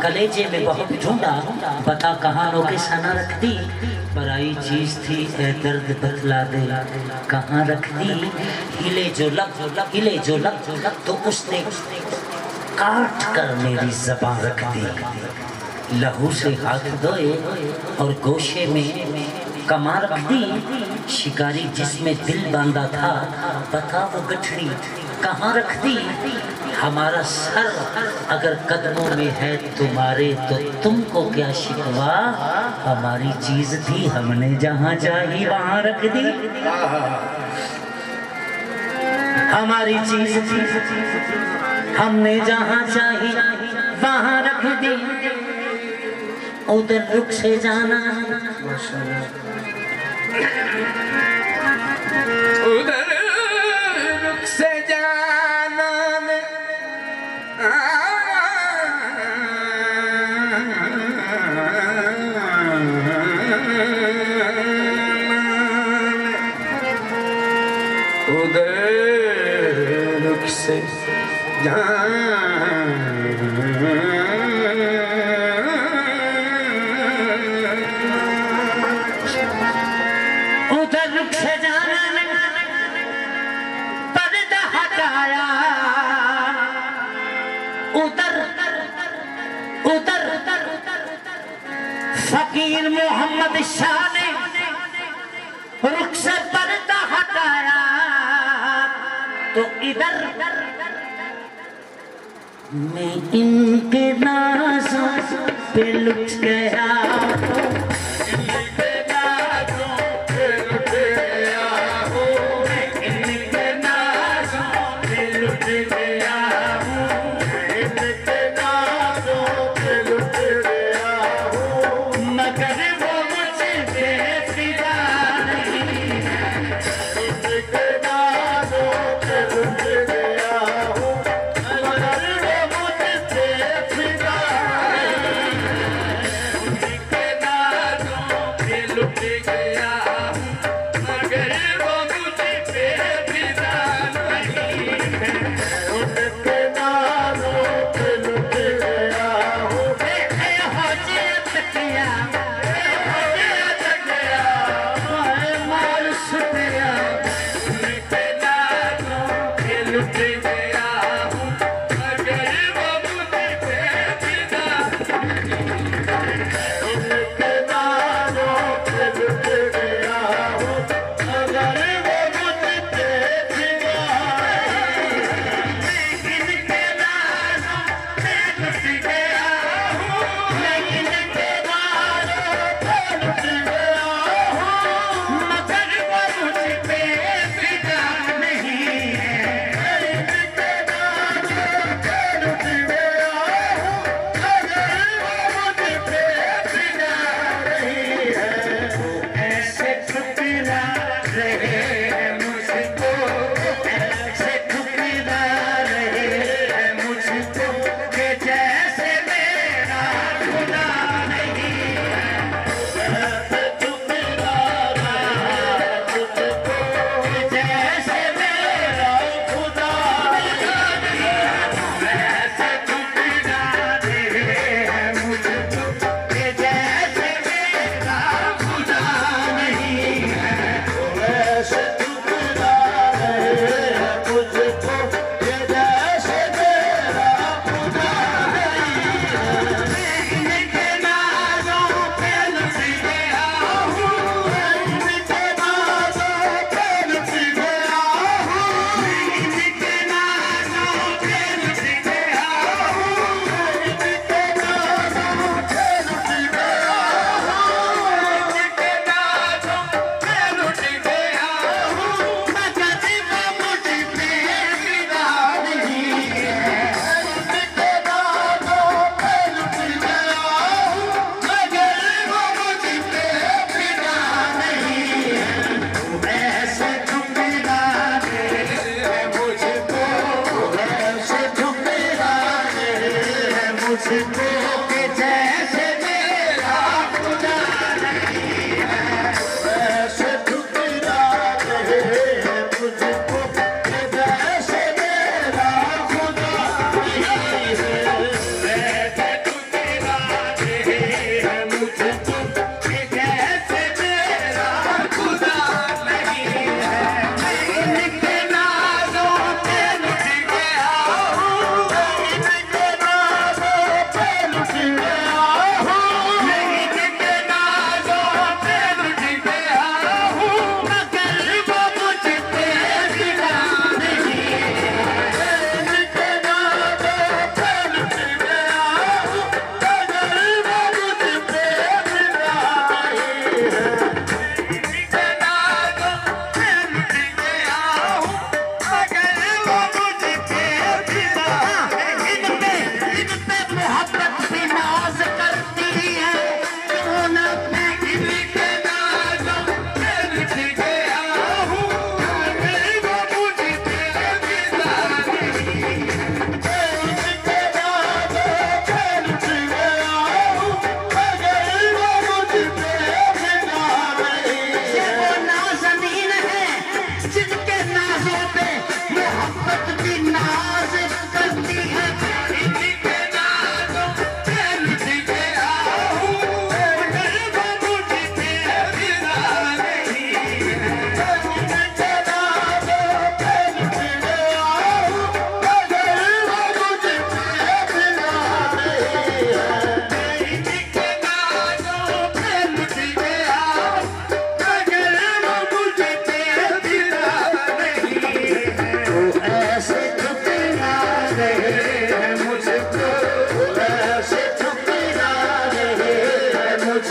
कलेजे में बहुत ढूंढा, बता कहाँ रोके सना रख दी। पराई चीज थी ए दर्द बतला दे कहाँ रख दी। हिले जो लब तो उसने काट कर मेरी ज़बान रख दी। लहू से हाथ धोए और गोशे में कमा रख दी। शिकारी जिसमें दिल बांधा था, बता वो गठरी कहाँ रख दी। हमारा सर अगर कदमों में है तुम्हारे, तो तुमको क्या शिकवा। हमारी चीज थी हमने जहाँ चाही वहाँ रख दी। हमारी चीज थी हमने जहाँ चाही वहाँ रख दी। उधर रुख से जाना, उधर रुख से जाना उधर रुख से फकीर मोहम्मद शाह ने रुख से पर्दा हटाया, तो इधर मैं इनके नाज़ों पे लुट गया।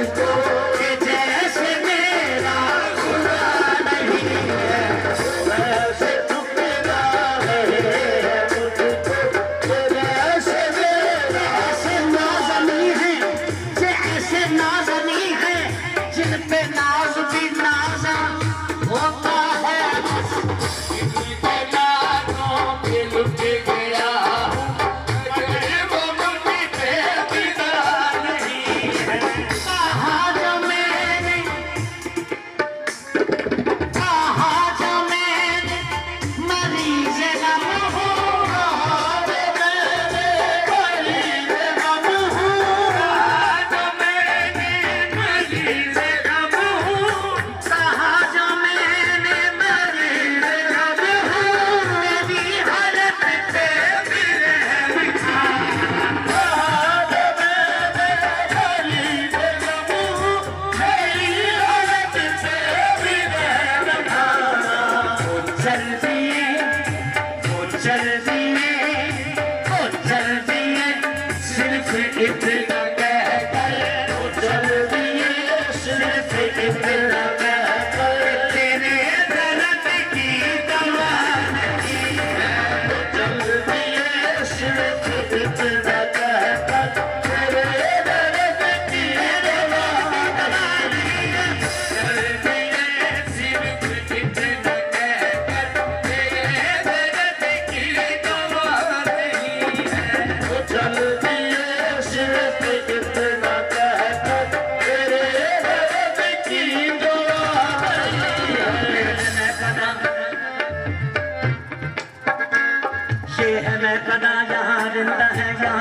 मुझको कि जैसे मेरा खुदा नहीं है वैसे ठुकरा रहे हैं मुझको कि जैसे मेरा ऐसे नाज़नी है जैसे नाज़नी है जिन पे नाज भी नाजा होता है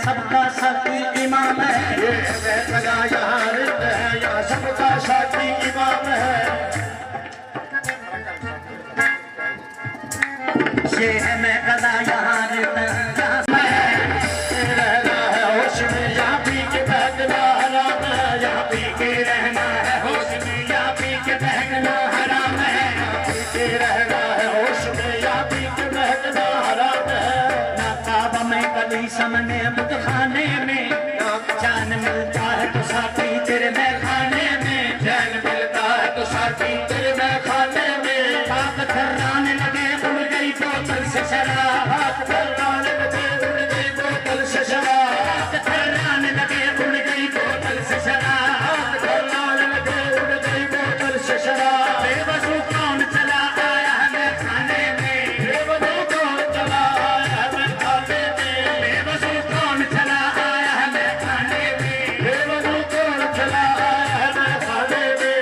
सबका साथी इमाम है ये मैं कदा यहाँ रिंद है यहाँ सबका साथी इमाम है ये है मैं कदा यहाँ रिंद रहना है होश में यहाँ पी के बहकना हराम है यहाँ पी के रहना है होश में यहाँ पी के बहकना हराम है यहाँ पी के रहना है होश में यहाँ पी के बहकना हराम है ना काबा में कली समने खाने में जान मिलता है तो साथी तेरे मैं खाने में जान मिलता है तो साथी तेरे मैं खाने में हाथ थर्राने लगे उड़ गई बोतल से शराब हाथ थर्राने लगे उड़ गई बोतल से शराब हाथ थर्राने लगे उड़ गई बोतल से शराब हाथ थर्राने लगे उड़ गई बोतल से शराब बेवजू कौन चला आया है मैं खाने में बेवजू कौन चला आया है मैं खाने में बेवजू कौन चला आया है मैं खाने में बेवजू कौन चला आया है मैं खाने में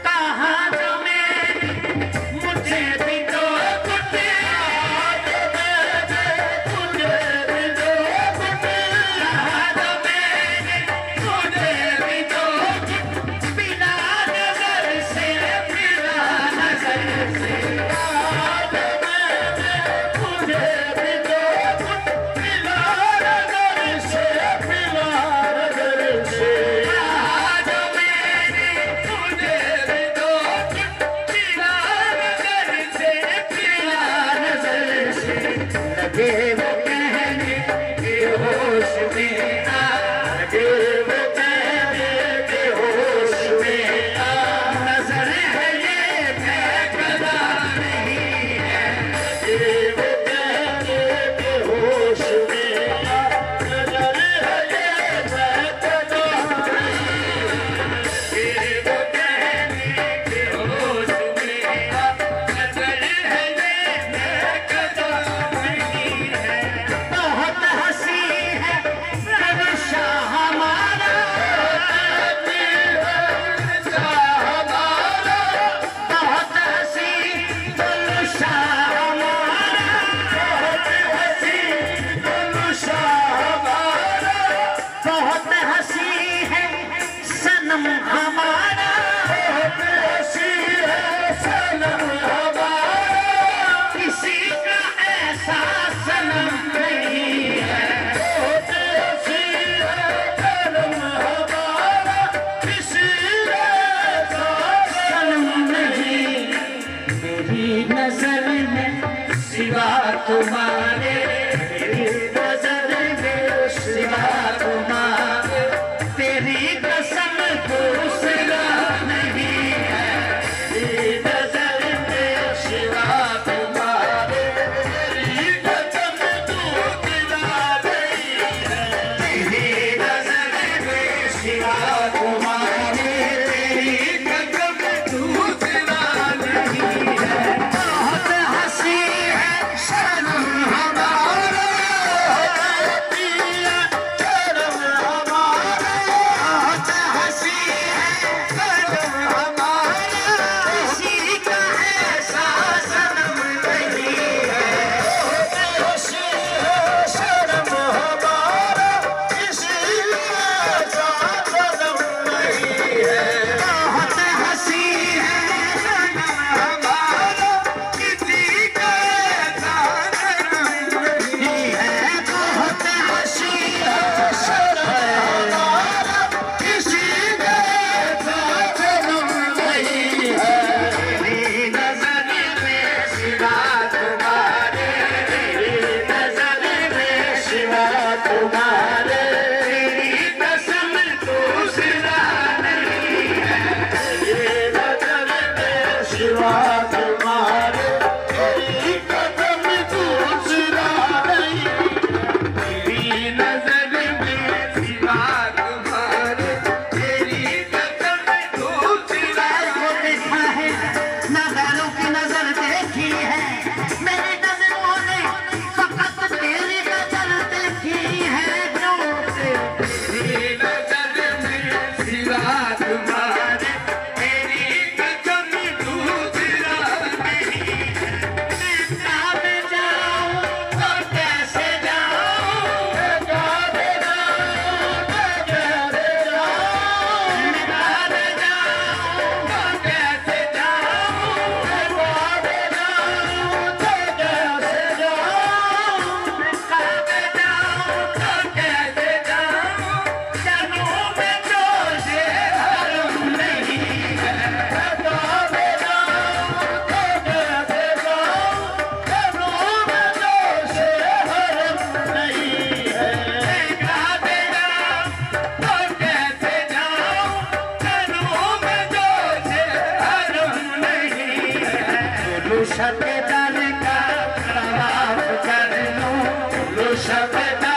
कहाँ जो मैं मुझे भी तो कुटे मुझे भी तो कुटे कहाँ जो मैं मुझे भी तो बिना नजर से बिना नजर से कहाँ जो मैं मुझे भी तो बिना नजर से बिना नजर से कहाँ जो मैंने मुझे भी तो बिना नजर से बिना नजर से लगे वो कहने के होश में आ लगे वो कहने के होश में आ नजर है ये बेकदा नहीं है लगे वो कहने के होश में आ नजर है ये बेकदा नहीं है वो कहने के होश में आ नजर है ये बेकदा नहीं है बहुत हंसी है नक्शा हमारा बहुत हंसी नक्शा हमारा बहुत हंसी नक्शा हमारा बहुत हंसी है सनम हमारा बहुत हंसी है सनम हमारा किसी का ऐसा सनम नहीं है बहुत हंसी है सनम हमारा किसी का ऐसा सनम नहीं मेरी नजर में सिवा तुम्हारे मेरी नजर में सिवा तुम्हारे तेरी कसम सिवा तुम्हारे मेरी कसम दूसरा नहीं है। मैं कब जाऊं तो कैसे जाऊं, कब जाऊं तो कैसे जाऊं, मैं कब जाऊं तो कैसे जाऊं, कब जाऊं तो कैसे जाऊं, मैं कब जाऊं तो कैसे जाऊं, जनों में जोश हरम नहीं है। कब जाऊं तो कैसे जाऊं, जनों में जोश हरम नहीं है। मैं कब जाऊं तो कैसे जाऊं, जनों में जोश हरम नहीं है। लू शक्कर का तवाफ कर लूं, लू शक्कर का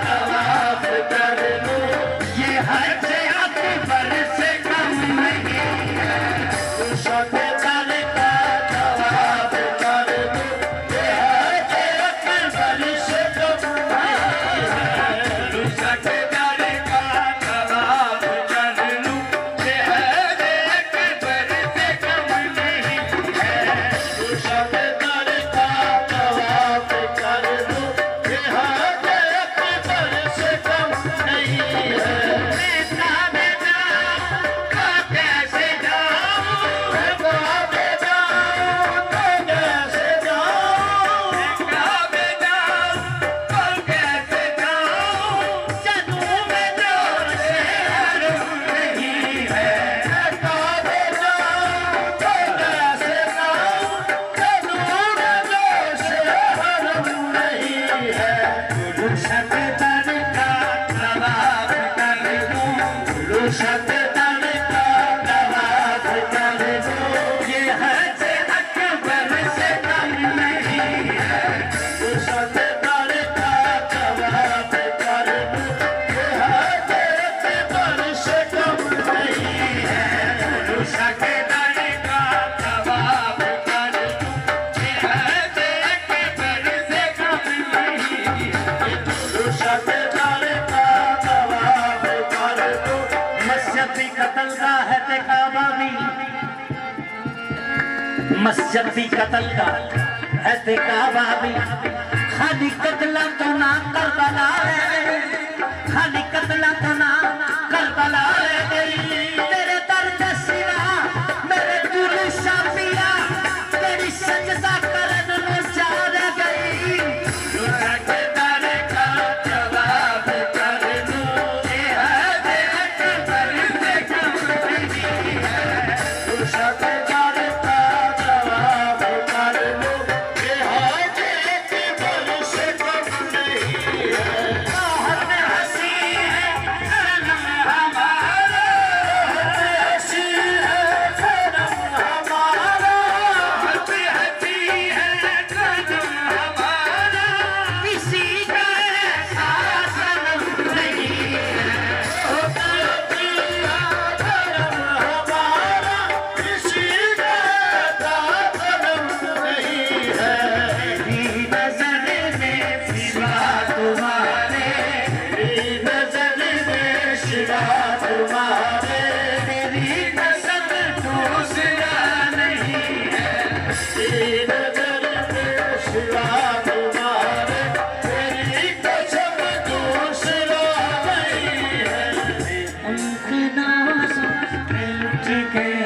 तवाफ कर लूं, ये हज अकबर से कम नहीं है। लू शक्कर का तवाफ कर लूं, ये हज अकबर से कम नहीं है। शक्कर का तवाफ कर लूं, ये हज अकबर से कम नहीं है। लू शक्कर का तवाफ कर लूं, ये हज अकबर से कम नहीं है। मैं कब जाऊं तो कैसे जाऊं, कब जाऊं तो कैसे जाऊं, कब जाऊं तो कैसे जाऊं, जनों में जोश हरम नहीं है। कब जाऊं तो कैसे जाऊं, जनों में जोश हरम नहीं है। लू शक्कर का तवाफ कर लूं, लू शक्कर का तवाफ कर लूं, ये हज अकबर से कम नहीं है। लू शक्कर का तवाफ कर लूं, ये हज अकबर से कम नहीं है। लू शक्कर का तवाफ कर लूं, ये हज अकबर से कम नहीं है। लू शक्कर का तवाफ कर लूं, मस्जिद भी कतल का है ते काबा भी, मस्जिद भी कतल का है ते काबा भी। खाली कतला तो ना करबला है, खाली कतला तो ना करबला है गई। तेरे दर्द सिवा मेरे दिल शाफिया, तेरी सजदा करन नु चाह गई। लू शक्कर का तवाफ कर लूं, ये हज अकबर से कम नहीं है। लू शक्कर का तवाफ कर लूं, ये हज अकबर से कम नहीं है। बहुत हंसी है सनम हमारा, ऐसी है सनम हमारा, बहुत हंसी है सनम हमारा, किसी का ऐसा सनम नहीं है। ऐसी है सनम हमारा, किसी का ऐसा सनम नहीं है। तेरी नजर में सिवा तुम्हारे, तेरी नजर में सिवा तुम्हारे, तेरी कसम दूसरा नहीं है। तेरी नजर में सिवा तुम्हारे, तेरी कसम दूसरा नहीं है। उनके नाज़ों में लुट गया